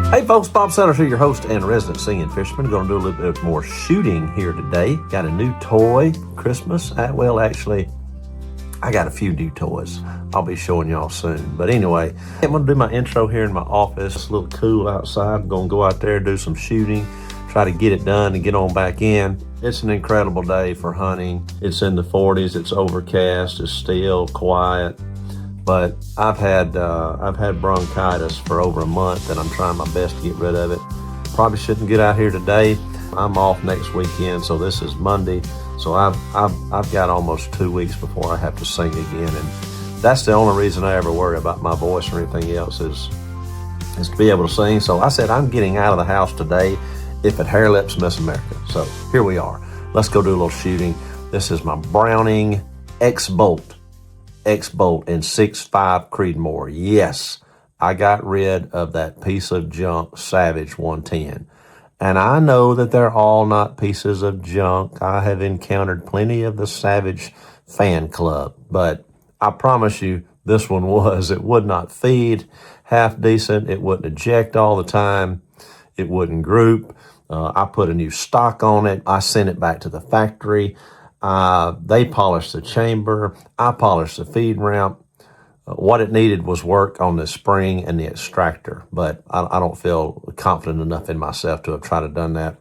Hey folks, Bob Sellers here, your host and resident singing fisherman. Going to do a little bit more shooting here today. Got a new toy for Christmas. Well, actually, I got a few new toys I'll be showing y'all soon. But anyway, I'm going to do my intro here in my office. It's a little cool outside. I'm going to go out there, do some shooting, try to get it done and get on back in. It's an incredible day for hunting. It's in the 40s. It's overcast. It's still quiet. But I've had bronchitis for over a month, and I'm trying my best to get rid of it. Probably shouldn't get out here today. I'm off next weekend, so this is Monday. So I've got almost 2 weeks before I have to sing again, and that's the only reason I ever worry about my voice or anything else is to be able to sing. So I said I'm getting out of the house today, if it hair lips Miss America. So here we are. Let's go do a little shooting. This is my Browning X-Bolt in 6.5 Creedmoor. Yes, I got rid of that piece of junk Savage 110. And I know that they're all not pieces of junk. I have encountered plenty of the Savage fan club, but I promise you this one was. It would not feed half decent. It wouldn't eject all the time. It wouldn't group. I put a new stock on it. I sent it back to the factory. They polished the chamber. I polished the feed ramp. What it needed was work on the spring and the extractor, but I don't feel confident enough in myself to have tried to done that.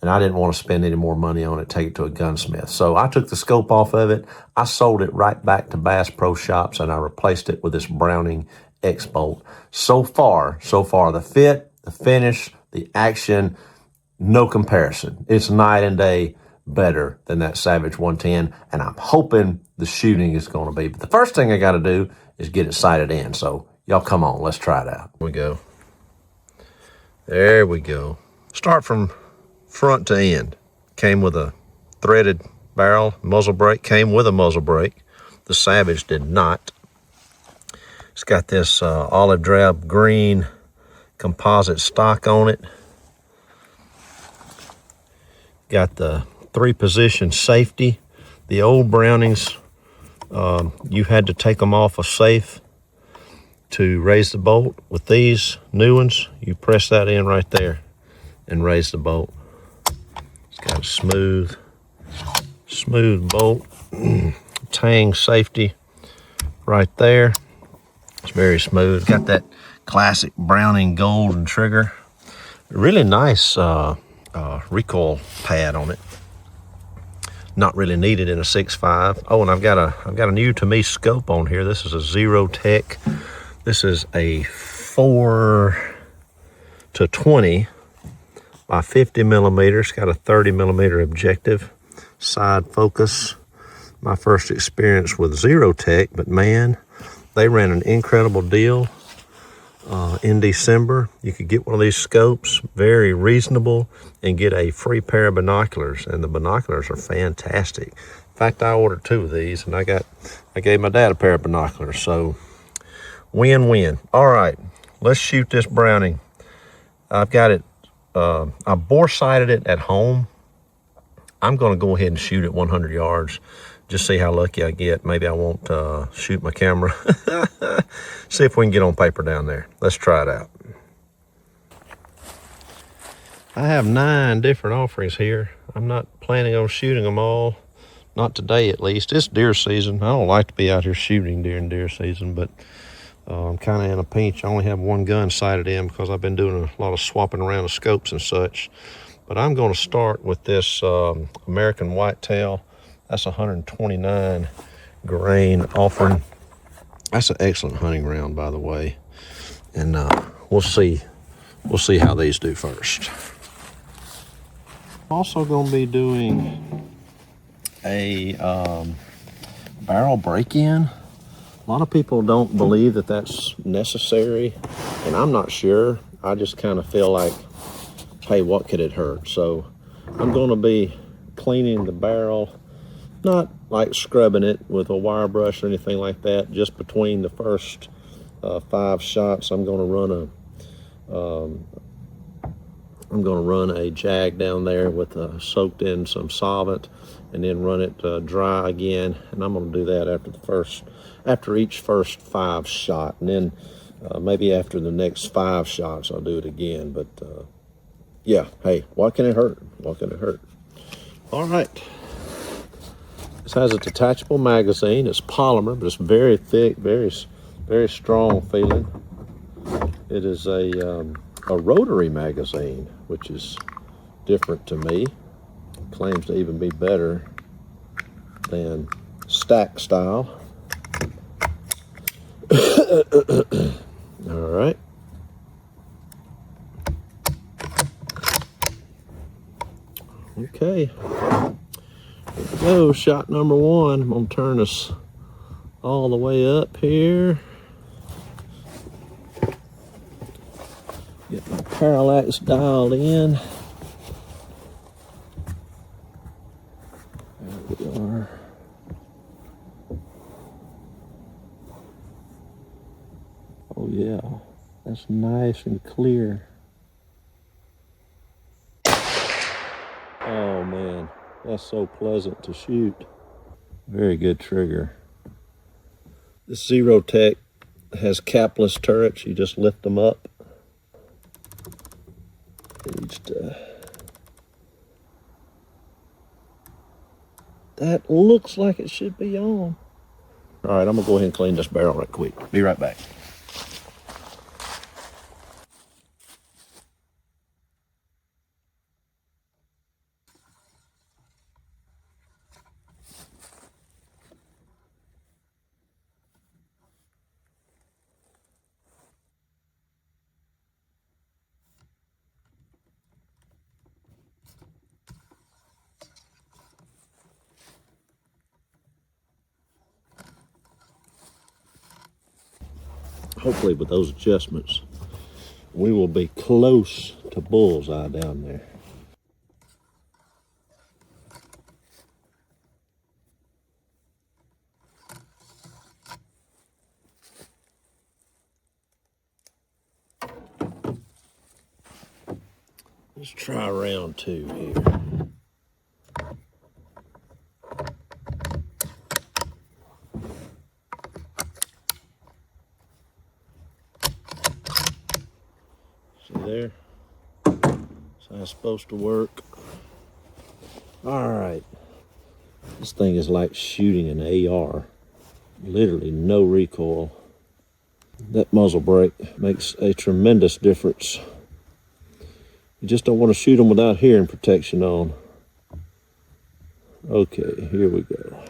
And I didn't want to spend any more money on it, take it to a gunsmith. So I took the scope off of it. I sold it right back to Bass Pro Shops, and I replaced it with this Browning X-Bolt. So far, the fit, the finish, the action, no comparison. It's night and day better than that Savage 110, and I'm hoping the shooting is going to be. But the first thing I got to do is get it sighted in. So y'all come on, let's try it out. Here we go. There we go. Start from front to end. Came with a threaded barrel. Muzzle brake came with a muzzle brake. The Savage did not. It's got this olive drab green composite stock on it. Got the 3-position safety. The old Brownings, you had to take them off a safe to raise the bolt. With these new ones, you press that in right there and raise the bolt. It's got a smooth bolt. Tang safety right there. It's very smooth. Got that classic Browning golden trigger. Really nice recoil pad on it. Not really needed in a 6.5. Oh, and I've got a new to me scope on here. This is a Zero Tech. This is a 4 to 20 by 50 millimeters. Got a 30 millimeter objective, side focus. My first experience with Zero Tech, but man, they ran an incredible deal in December. You could get one of these scopes, very reasonable, and get a free pair of binoculars, and the binoculars are fantastic. In fact, I ordered 2 of these, and I gave my dad a pair of binoculars, so win-win. All right, let's shoot this Browning. I've got it, I bore sighted it at home. I'm going to go ahead and shoot it 100 yards. Just see how lucky I get. Maybe I won't shoot my camera. See if we can get on paper down there. Let's try it out. I have 9 different offerings here. I'm not planning on shooting them all. Not today, at least. It's deer season. I don't like to be out here shooting during deer season, but I'm kind of in a pinch. I only have 1 gun sighted in because I've been doing a lot of swapping around the scopes and such. But I'm going to start with this American whitetail. That's 129 grain offering. That's an excellent hunting round, by the way. And we'll see how these do first. I'm also going to be doing a barrel break-in. A lot of people don't believe that that's necessary, and I'm not sure. I just kind of feel like, hey, what could it hurt? So I'm going to be cleaning the barrel. Not like scrubbing it with a wire brush or anything like that. Just between the first 5 shots, I'm going to run a jag down there with soaked in some solvent, and then run it dry again. And I'm going to do that after each first 5 shot, and then Maybe after the next 5 shots, I'll do it again. But yeah, hey, what can it hurt? What can it hurt? All right. This has a detachable magazine. It's polymer, but it's very thick, very strong feeling. It is a rotary magazine, which is different to me. Claims to even be better than stack style. All right. Okay. Here we go. Shot number 1. I'm going to turn us all the way up here. Get my parallax dialed in. There we are. Oh yeah, that's nice and clear. Oh man, that's so pleasant to shoot. Very good trigger. This Zero Tech has capless turrets. You just lift them up. That looks like it should be on. All right, I'm gonna go ahead and clean this barrel right quick. Be right back. Hopefully with those adjustments, we will be close to bullseye down there. Let's try round 2 here. There. That's how it's supposed to work. All right. This thing is like shooting an AR. Literally no recoil. That muzzle brake makes a tremendous difference. You just don't want to shoot them without hearing protection on. Okay, here we go.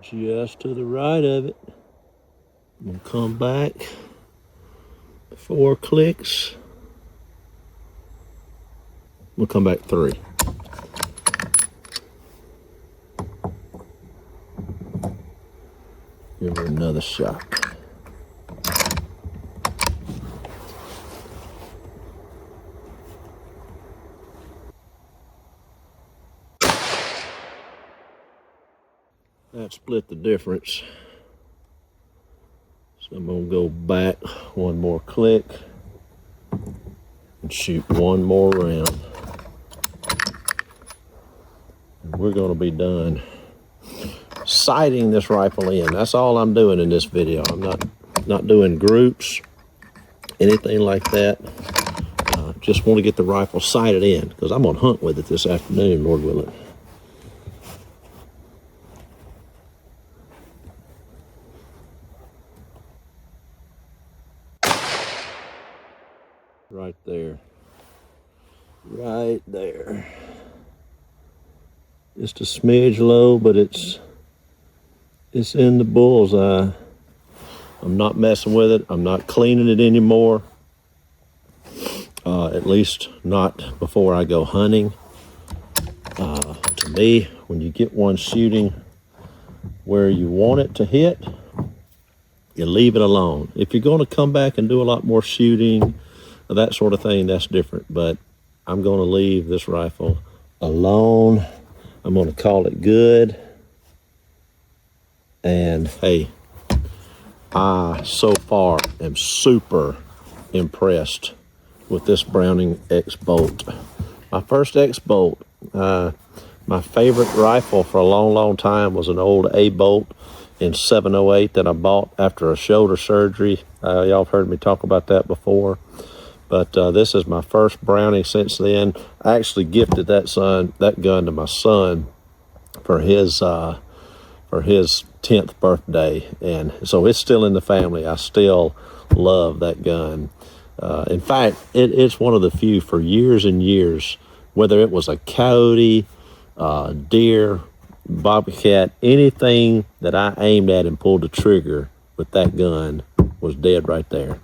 Just to the right of it. I'm gonna come back 4 clicks. We'll come back 3. Give her another shot. That split the difference. So I'm gonna go back 1 more click and shoot 1 more round. And we're gonna be done sighting this rifle in. That's all I'm doing in this video. I'm not doing groups, anything like that. Just want to get the rifle sighted in because I'm gonna hunt with it this afternoon, Lord willing. Right there. Right there. Just a smidge low, but it's in the bullseye. I'm not messing with it. I'm not cleaning it anymore. At least not before I go hunting. To me, when you get one shooting where you want it to hit, you leave it alone. If you're going to come back and do a lot more shooting, that sort of thing, that's different. But I'm going to leave this rifle alone. I'm going to call it good. And hey, I so far am super impressed with this Browning X Bolt. My first X Bolt. My favorite rifle for a long time was an old A-bolt in 708 that I bought after a shoulder surgery. Y'all have heard me talk about that before. But this is my first Brownie since then. I actually gifted that gun to my son for his 10th birthday, and so it's still in the family. I still love that gun. In fact, it's one of the few for years and years, whether it was a coyote, deer, bobcat, anything that I aimed at and pulled the trigger with that gun was dead right there.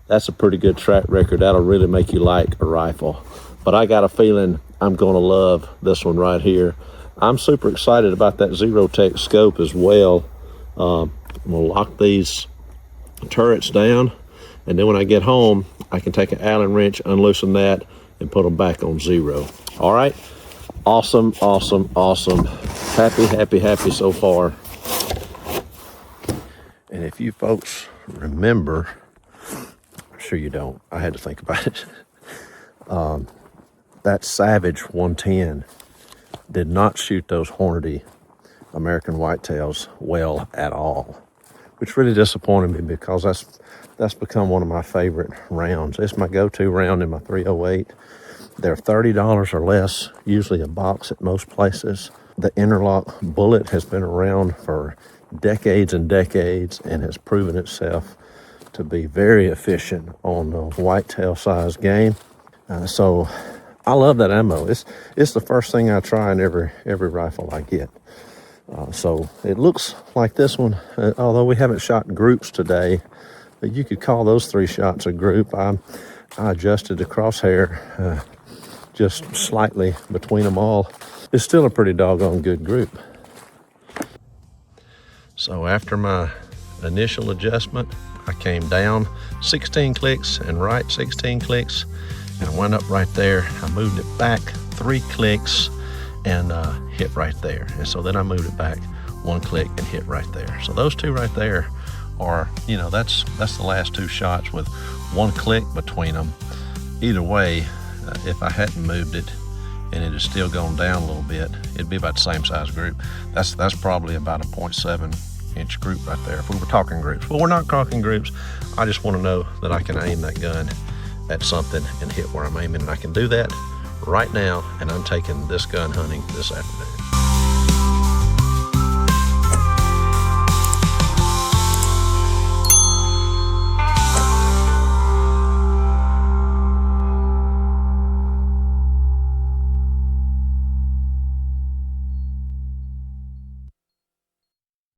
That's a pretty good track record. That'll really make you like a rifle. But I got a feeling I'm going to love this one right here. I'm super excited about that Zero-Tech scope as well. I'm going to lock these turrets down, and then when I get home, I can take an Allen wrench, unloosen that, and put them back on zero. All right? Awesome, awesome, awesome. Happy, happy, happy so far. And if you folks remember, I'm sure you don't, I had to think about it. That Savage 110 did not shoot those Hornady American whitetails well at all, which really disappointed me because that's become one of my favorite rounds. It's my go-to round in my 308. They're $30 or less, usually a box at most places. The interlock bullet has been around for decades and decades and has proven itself to be very efficient on the whitetail size game. So I love that ammo. It's the first thing I try in every rifle I get. So it looks like this one, although we haven't shot groups today, but you could call those 3 shots a group. I adjusted the crosshair just slightly between them all. It's still a pretty doggone good group. So after my initial adjustment, I came down 16 clicks and right 16 clicks, and I went up right there. I moved it back 3 clicks and hit right there. And so then I moved it back 1 click and hit right there. So those 2 right there are, that's the last 2 shots with 1 click between them. Either way, if I hadn't moved it and it had still gone down a little bit, it'd be about the same size group. That's probably about a 0.7 inch group right there if we were talking groups. But we're not talking groups. I just want to know that I can aim that gun at something and hit where I'm aiming, and I can do that right now, and I'm taking this gun hunting this afternoon.